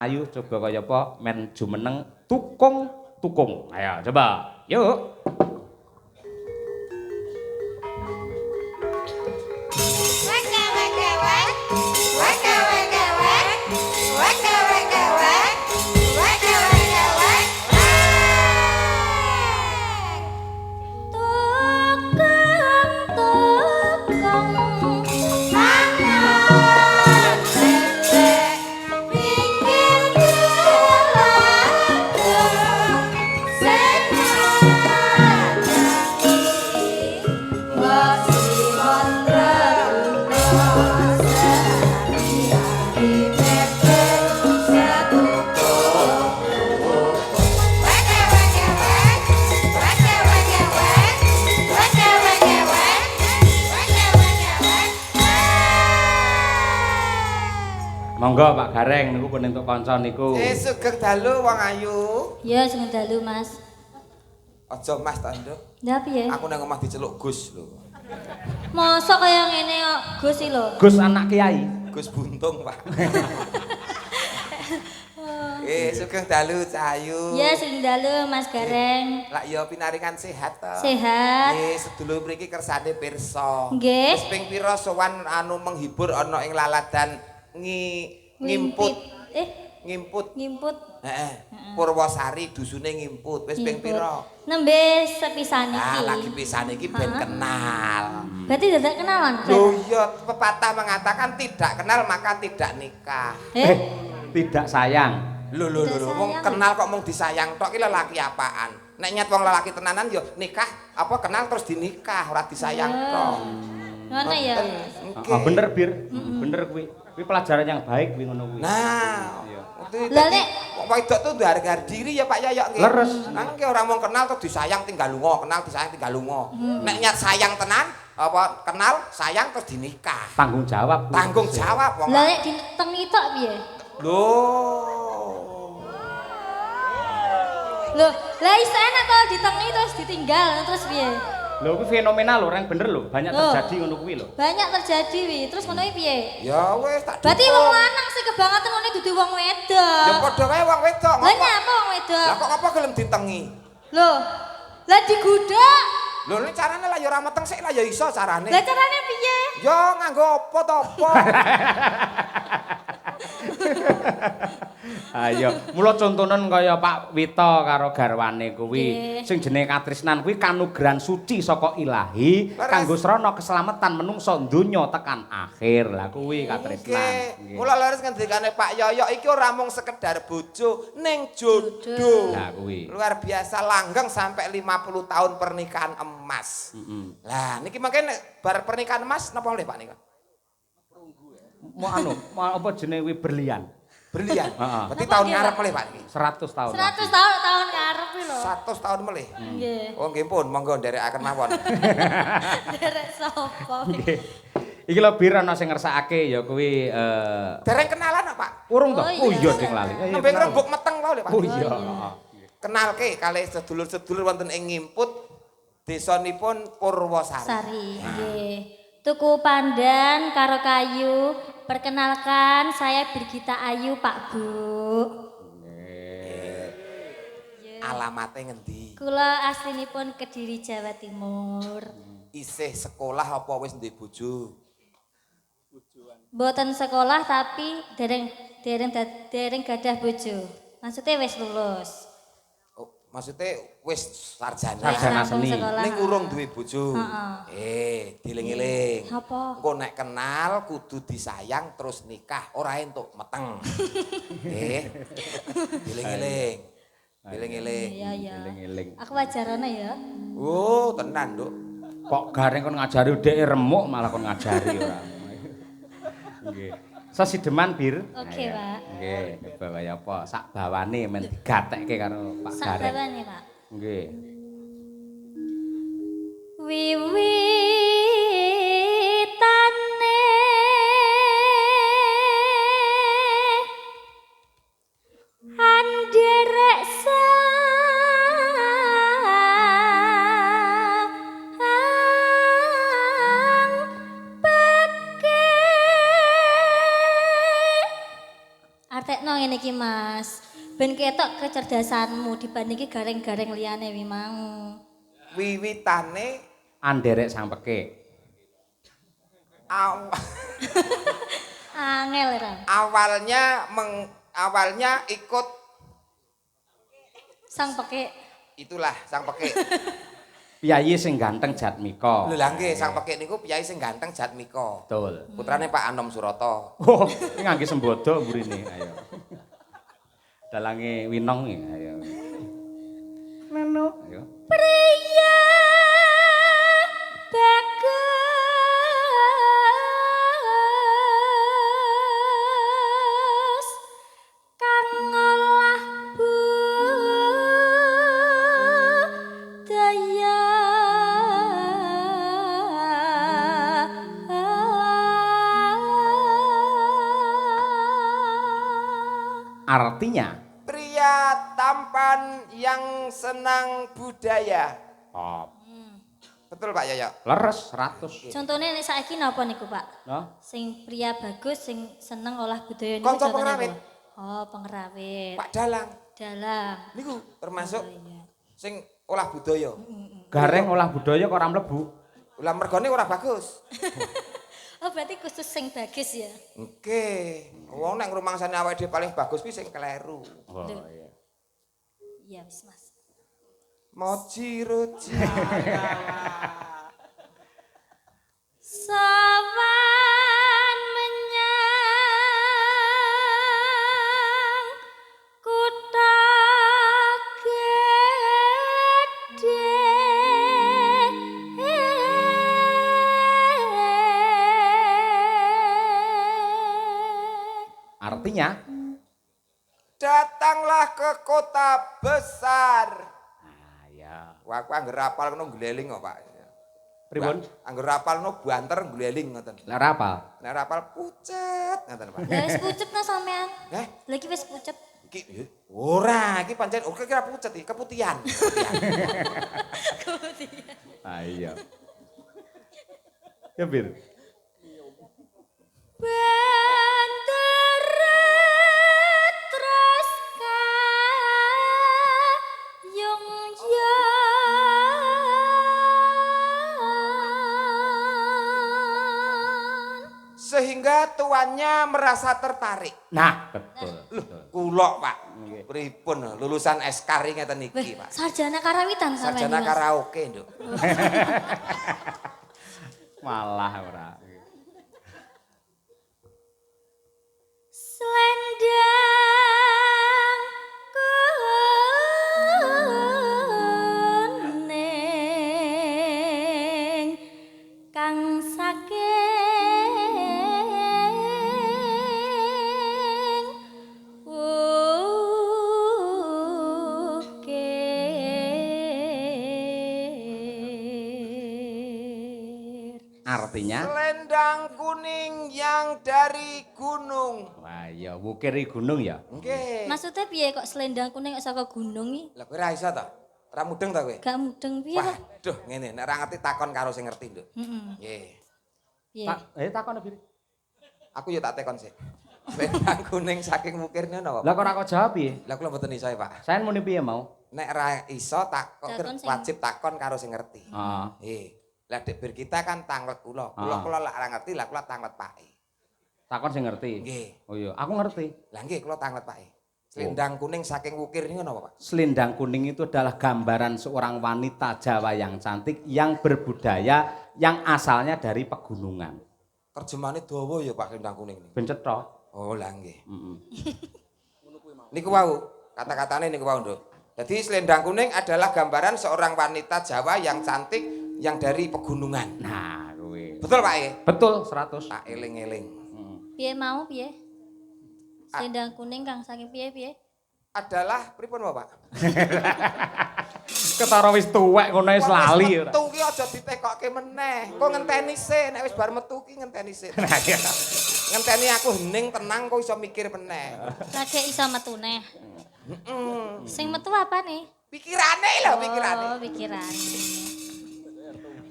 Ayo coba kaya apa men jumeneng tukung. Ayo coba. Yuk. Monggo Pak Gareng niku pun entuk kanca niku. Sugeng dalu wong ayu. Ya sugeng dalu Mas. Aja Mas ta, Nduk. Lah piye? Aku nang omah diceluk Gus lho. Mosok kaya ngene kok Gus iki lho. Gus anak kiai. Gus Buntung, Pak. Sugeng dalu Cahayu. Ya sugeng dalu Mas Gareng. Lak ya pinaringan sehat to. Sehat. Sedulur mriki kersane pirsa. Nggih. Wis ping pira sowan anu menghibur ana ing laladan ngimput. Ngimput. Heeh. Purwosari dusune ngimput. Wis ping pira? Nembe sepisan iki. Lagi pisan iki ben kenal. Berarti dadak kenalan. Loh iya, pepatah mengatakan tidak kenal maka tidak nikah. Tidak sayang. Lho wong kenal kok mung disayang tok iki lelaki apaan? Nek nyat wong lelaki tenanan yo nikah apa kenal terus dinikah ora disayang tok. Ngono ya. Bener Bir. Bener kuwi. Kuwi pelajaran yang baik kuwi ngono kuwi. Nah, Lah nek wedok tuh harga diri ya Pak Yayok nggih. Leres. Nangke ora mau kenal terus disayang tinggal lunga, kenal disayang tinggal lunga. Nek nyat sayang tenan apa kenal sayang terus dinikah. Tanggung jawab. Tanggung jawab wong. Lah nek ditengi tok piye? Loh, lah iso enak to ditengi terus ditinggal terus piye? Lho kuwi fenomenal lho, orang bener lho, banyak terjadi ngono kuwi lho. Banyak terjadi wi, terus ngono iki piye? Ya wis tak. Berarti wong lanang sing kebangetan ngene dudu wong wedok. Ya padha wae wong wedok. Lah nyapa wong wedok? Lah kok apa gelem ditengi? Loh, lah digudhok. Lho nek carane lah ya ora meteng sik lah ya iso carane. Lah carane piye? Ya nganggo apa to apa? Ayo, mula contonen kaya Pak Wito karo garwane kuwi. Sing jenenge katresnan kuwi kanugrahan suci saka Ilahi kanggo srana keselamatan menungso donya tekan akhir. Lah kuwi katresnan. Mula leres ngendikane Pak Yoyok iki ora mung sekedar bojo ning jodoh. Lah kuwi. Luar biasa langgeng sampai 50 tahun pernikahan emas. Lah niki mangke nek bar pernikahan emas napa nggih Pak nika? Mau apa jenenge kuwi berlian. Berlian. Berarti tahun ngarep melih Pak niki. 100 tahun. 100 tahun ngarep iki lho. 100 tahun melih. Nggih. Oh nggih pun monggo nderekaken mawon. Derek sapa? Nggih. Iki lho Bir ana sing ngersakake ya kuwi Dereng kenalan Pak. urung to? Oh iya ding lali. Nembe ngrembug meteng wae lho Pak. Oh iya. Kenalke kalih sedulur-sedulur wonten ing Ngimput desanipun Purwosari. Sari, nggih. Tuku pandan karo kayu. Perkenalkan saya Birgita Ayu Pak Bu. Alamate ngendi? Kula aslinipun Kediri Jawa Timur. Isih sekolah apa wis duwe bojo? Mboten sekolah tapi dereng gadah bojo. Maksudnya wis lulus. Oh, maksudnya wis sarjana. Sarjana Rampung seni. sekolah. Ning urung duwe bojo. Heeh. Dieling-eling. Apa? Engko nek kenal kudu disayang terus nikah, ora entuk meteng. Dieling-eling. Dieling-eling. Iya ya. Eling-eling. Aku wajarane ya. Oh, tenan, Nduk. Kok Gareng kon ngajari dhek remuk malah kon ngajari ora. Nggih. Sasideman Bir. Oke, Pak. Nggih, bawa ya apa sak bawane men digatekke karo Pak Sak Gareng. bawane, Pak. Nggih. Wiwitane anderek sang peke. Artekno ngene iki iki Mas. Ben ketok kecerdasanmu dibandingke gareng-gareng liyane wi mau. Wiwitane Anderek sang pekik. Angel ra. awalnya ikut Sang pekik. itulah sang pekik. Piyayi sing ganteng Jatmika. Lho lah nggih, sang pekik niku piyai sing ganteng Jatmika. Betul. Putrane Pak Anom Surata. Oh, ini ngangge sembodo mburine. Ayo. Dalange Winong ya, ayo. Neno. Ayo. Priya bagus kang ngolah budaya Artinya Pria tampan yang senang budaya. oh, Betul Pak Yoyo? leres 100. contohnya nek saiki napa niku Pak? No? Sing pria bagus sing seneng olah budaya niku Kanca contohnya pengrawit. apa? Oh, pengrawit. Pak Dalang. Dalang. Niku termasuk Oh, iya. sing olah budaya. Gareng olah budaya kok ora mlebu. Ulah mergone ora bagus. Oh, berarti khusus sing bagus ya. Oke. Wong nek ngrumangsane awake dhewe paling bagus kuwi sing kleru. Oh Loh. iya. Iya wis Mas. Moji roji. Sowan menyang kutha gedhe. Artinya Datanglah ke kota besar. ah ya. Wah, aku angger apal ngono gleling kok, Pak. Pripun? Angger apal ngono banter gleling ngoten. Lah ora apa? Nek apal pucet ngoten, Pak. Lah wis pucet nah sampean. Eh, Lagi wis pucet. iki ora, iki pancen oke kira pucet iki, keputihan. Ah iya. Ya Bir. Banter terus kayung Sehingga tuannya merasa tertarik. Nah, betul. Kulok, Pak. Nggih. Pripun lulusan SKRI ngeten iki, Pak. sarjana karawitan sampean. Sarjana iki, Mas. karaoke, Nduk. Malah ora. Selendang kuning kang saking ukir. Artinya Selendang kuning yang dari gunung. wah ya wukiri gunung ya. Nggih. Maksudnya piye kok selendang kuning kok saka gunung iki? Lah kowe ra iso to? Ora mudeng to kowe? Gak mudeng piye kok? Waduh, ngene, nek ora ngerti takon karo sing ngerti, Nduk. Heeh. Nggih. Piye? Takon Bir. Aku yo tak tekon sih. Selendang kuning saking mukirnya napa? Lah kok ora kok jawab piye? Lah kula mboten iso, Pak. Saya muni piye mau? Nek ra iso tak kok Takon sing- wajib takon karo sing ngerti. Heeh. Nggih. Lah dek bir kita kan tanglet kula. Kula lak ora ngerti, lah kula tanglet Pake. Takon sing ngerti. Nggih. Oh iya, aku ngerti. Lah nggih kula tanglet Pake. Selendang kuning saking wukir niku napa, Pak? Selendang kuning itu adalah gambaran seorang wanita Jawa yang cantik yang berbudaya yang asalnya dari pegunungan. Terjemahane dawa ya Pak selendang kuning niku. Ben cetha. Oh, lah nggih. Heeh. Niku wau, kata-katane niku wau, Nduk. Jadi selendang kuning adalah gambaran seorang wanita Jawa yang cantik yang dari pegunungan. Nah, kuwi. Betul, Pak? Betul 100. Tak eling-eling. Piye mau piye? Selendang kuning kang saking piye-piye? Adalah pripun, Pak? Ketara wis tuwek ngono wis lali ora. Metu ki aja ditekokke meneh. Kok ngenteni sik, nek wis bar metu ki ngenteni sik. Ngenteni aku hening tenang kok iso mikir meneh. Lagi iso metu neh. Heeh. Sing metu apa nih? Pikirane lho, pikirane. Oh, pikiran.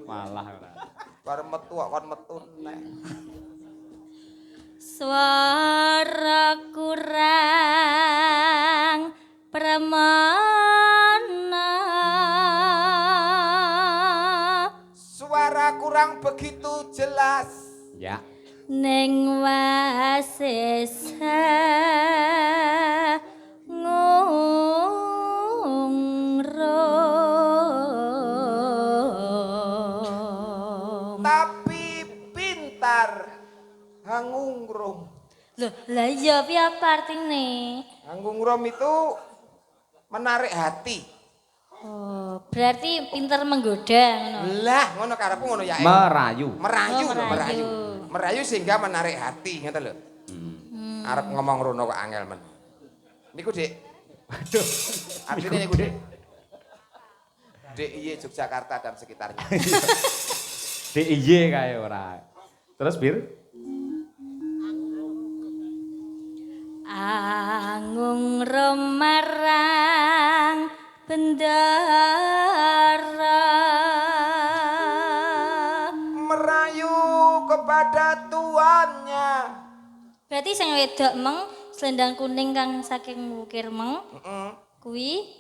Malah ora. Bar metu kok kon metu neh. Swara kurang pramana. Suara kurang begitu jelas. Ya. Ning wasesa ngungrum. Tapi pintar hangungrum. Loh, lah iya piye apa artine? Hangungrum itu menarik hati. Oh, berarti pinter menggoda ngono. Lah, ngono karepku ngono ya. Merayu. Merayu, Oh, lho, merayu. Merayu sehingga menarik hati, ngoten lho. Arep ngomong rono kok angel men. Niku, Dik. Waduh. Artinya niku, Dik. DIY Yogyakarta dan sekitarnya. DIY kae ora. Terus Bir? Angung romarang bendara. Merayu kepada tuannya. Berarti sing wedok meng selendang kuning kang saking Wukir meng Heeh. kuwi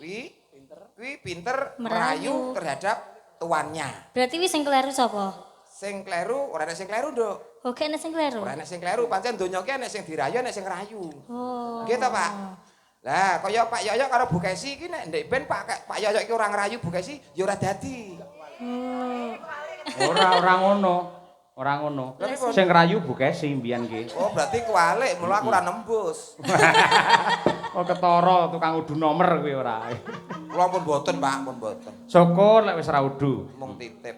Kuwi pinter Merayu. merayu terhadap tuannya. berarti wis sing kleru sapa? Sing kleru, ora ana sing kleru, Nduk. Oke ana sing kleru. Ora ana sing kleru, pancen donya ki ana sing dirayu, ana sing ngerayu. Oh. Nggih to, Pak? Lah, kaya Pak Yoyo karo Bu Kesi iki nek ndek ben Pak Yoyo iki ora ngerayu Bu Kesi, ya ora dadi. Ora ngono. Ora ngono. Sing rayu Bu Kesi mbiyen ki. Oh, berarti kualik, mula aku ora nembus. Oh ketara tukang udu nomer kuwi ora. Kula pun mboten, Pak, pun mboten. Syukur lek wis ra udu. Mung titip.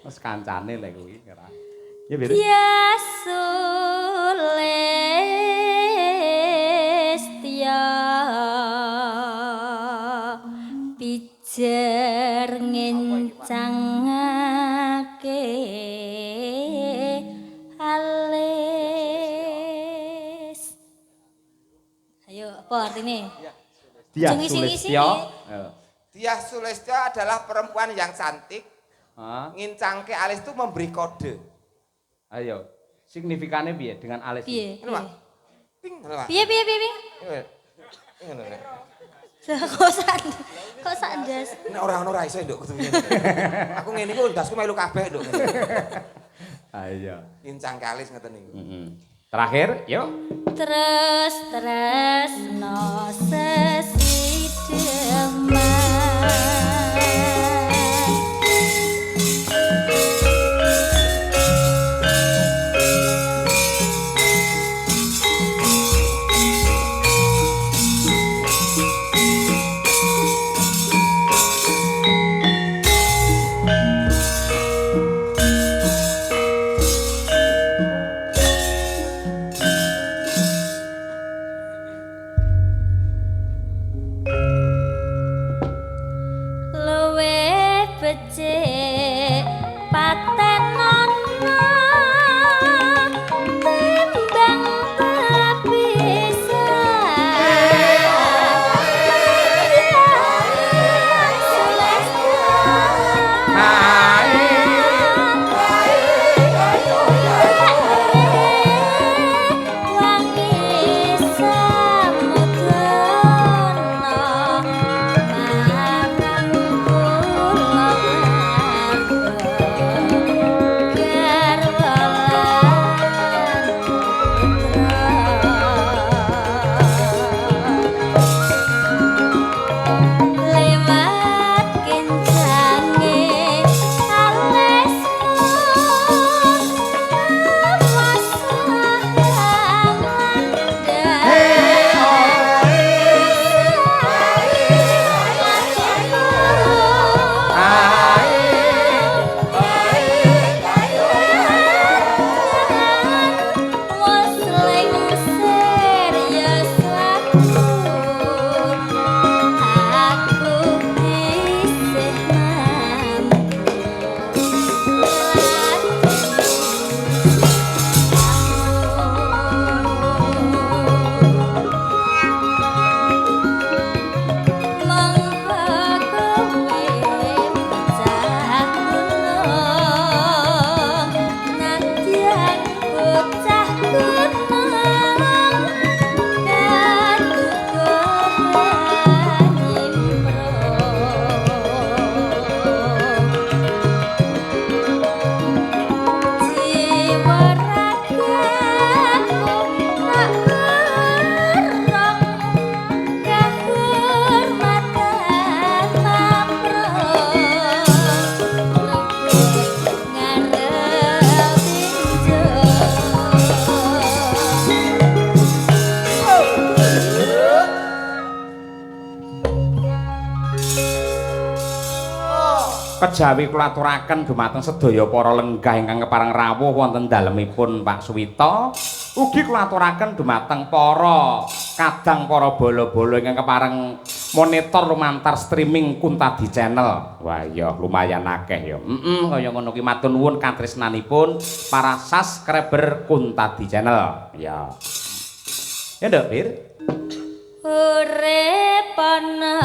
Wis kancane lek kuwi ora. Ya Bir. Yasulestia pijer ngencangake alis. Ayo, apa artinya? Dia Sing isi-isi. Sulistyo. Diah Sulistyo adalah perempuan yang cantik. Hah? Ngincangke alis itu memberi kode. Ayo. Signifikannya piye dengan alis? Piye? Ngono, Pak. Ping, ngono, Pak. Piye? Ngono, Pak. Kok sandas? Nek ora ono ra iso, Nduk, kudu ngene. Aku ngene iku ndasku melu kabeh, Nduk. Ayo. Ngincangke alis ngeten niku. Terakhir, yuk. Terus no sesideman. kejawi kula aturaken dumateng sedaya para lenggah ingkang kepareng rawuh wonten dalemipun Pak Suwito. Ugi kula aturaken dumateng para kadang para bolo-bolo ingkang kepareng monitor lumantar streaming Kuntadi Channel. Wah ya lumayan akeh ya. Kaya ngono ki matur nuwun katresnanipun para subscriber Kuntadi Channel. Ya. Ya Nduk, Bir. Urip ana